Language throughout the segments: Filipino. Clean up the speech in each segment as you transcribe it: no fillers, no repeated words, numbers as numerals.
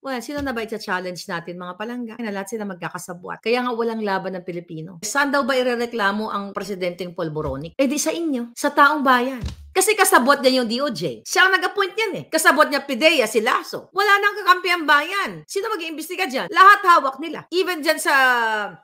Well, sino na ba i-challenge natin mga palangga? Na lahat sila magkakasabwat. Kaya nga walang laban ng Pilipino. Saan daw ba irereklamo ang presidenteng polboronic? Eh di sa inyo, sa taong bayan. Kasi kasabot niya yung DOJ. Siya ang nag-appoint yan eh. Kasabot niya PIDEA, si Lasso. Wala nang kakampi ang bayan. Sino mag-iimbestiga dyan? Lahat hawak nila. Even dyan sa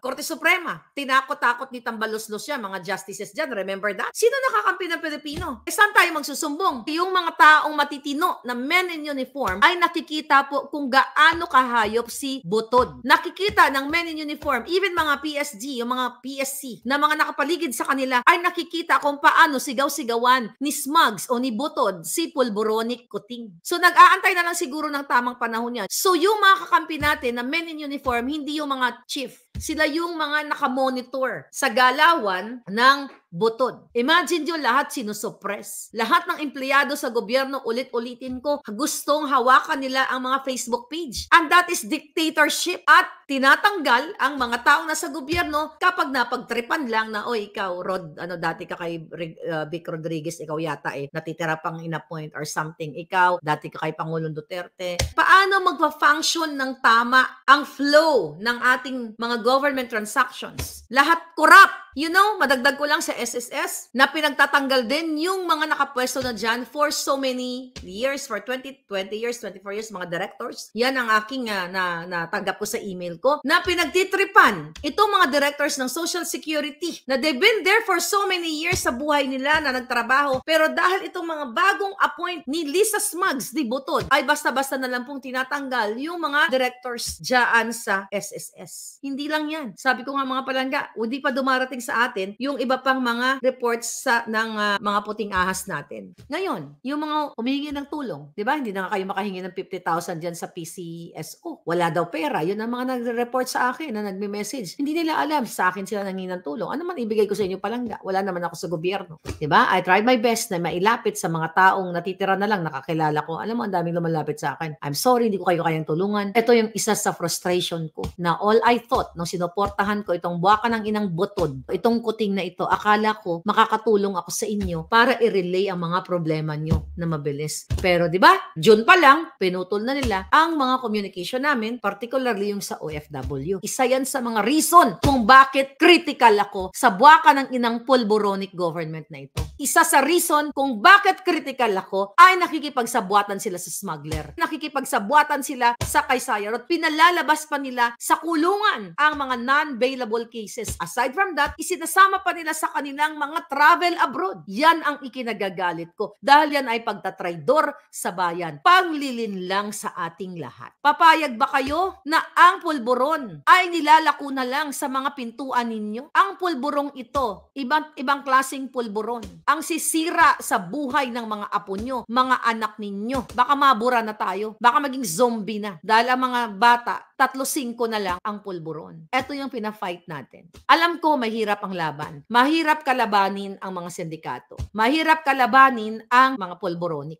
Korte Suprema, tinakot-takot ni Tambalos-Los yan, mga justices dyan. Remember that? Sino nakakampi ng Pilipino? Eh saan tayo magsusumbong? Yung mga taong matitino na men in uniform ay nakikita po kung gaano kahayop si Butod. Nakikita ng men in uniform, even mga PSG, yung mga PSC, na mga nakapaligid sa kanila, ay nakikita kung paano sigaw-sigawan ni Smugs o ni Butod si Polboronic Kuting. So nag-aantay na lang siguro ng tamang panahon yan. So yung mga kakampi natin na men in uniform, hindi yung mga chief. Sila yung mga nakamonitor sa galawan ng Butod. Imagine nyo lahat sinusuppress. Lahat ng empleyado sa gobyerno, ulit-ulitin ko, gustong hawakan nila ang mga Facebook page. And that is dictatorship. At tinatanggal ang mga taong nasa gobyerno kapag napagtripan lang na, oy, ikaw, Rod, dati ka kay Vic Rodriguez, ikaw yata natitira pang in-appoint or something. Ikaw, dati ka kay Pangulong Duterte. Paano magpa-function ng tama ang flow ng ating mga government transactions? Lahat corrupt. You know, madagdag ko lang sa SSS na pinagtatanggal din yung mga nakapwesto na dyan for so many years, for 20 years, 24 years, mga directors. Yan ang aking natanggap ko sa email ko, na pinagtitripan itong mga directors ng Social Security na they've been there for so many years sa buhay nila na nagtrabaho. Pero dahil itong mga bagong appoint ni Lisa Smugs, ni Butod, ay basta-basta na lang pong tinatanggal yung mga directors dyan sa SSS. Hindi lang yan. Sabi ko nga mga palangga, hindi pa dumarating sa atin yung iba pang mga reports ng mga puting ahas natin. Ngayon, yung mga humihingi ng tulong, di ba? Hindi na kayo makahingi ng 50,000 dyan sa PCSO. Wala daw pera. Yun ang mga nagre-report sa akin na nagme-message. Hindi nila alam, sa akin sila nangingi ng tulong. Ano man ibigay ko sa inyo palangga? Wala naman ako sa gobyerno. Di ba? I tried my best na mailapit sa mga taong natitira na lang, nakakilala ko. Alam mo, ang daming lumalapit sa akin. I'm sorry, hindi ko kayo kayang tulungan. Ito yung isa sa frustration ko na all I thought nung sinuportahan ko itong buwaka ng inang Butod, itong kuting na ito, akala ko makakatulong ako sa inyo para i-relay ang mga problema nyo na mabilis. Pero di ba, June pa lang, pinutol na nila ang mga communication namin, particularly yung sa OFW. Isa yan sa mga reason kung bakit critical ako sa buwaka ng inang Polboronic government na ito. Isa sa reason kung bakit critical ako ay nakikipagsabuatan sila sa smuggler. Nakikipagsabuatan sila sa Kaysayarot. Pinalalabas pa nila sa kulungan ang mga non-bailable cases. Aside from that, isinasama pa nila sa kanilang mga travel abroad. Yan ang ikinagagalit ko. Dahil yan ay pagtatraidor sa bayan. Panglilin lang sa ating lahat. Papayag ba kayo na ang pulburon ay nilalako na lang sa mga pintuan ninyo? Ang pulburong ito, ibang klaseng pulburon. Ang sisira sa buhay ng mga apo nyo, mga anak ninyo. Baka mabura na tayo. Baka maging zombie na. Dahil ang mga bata, 3-5 na lang ang pulburon. Ito yung pina-fight natin. Alam ko, mahirap ang laban. Mahirap kalabanin ang mga sindikato. Mahirap kalabanin ang mga polboronic.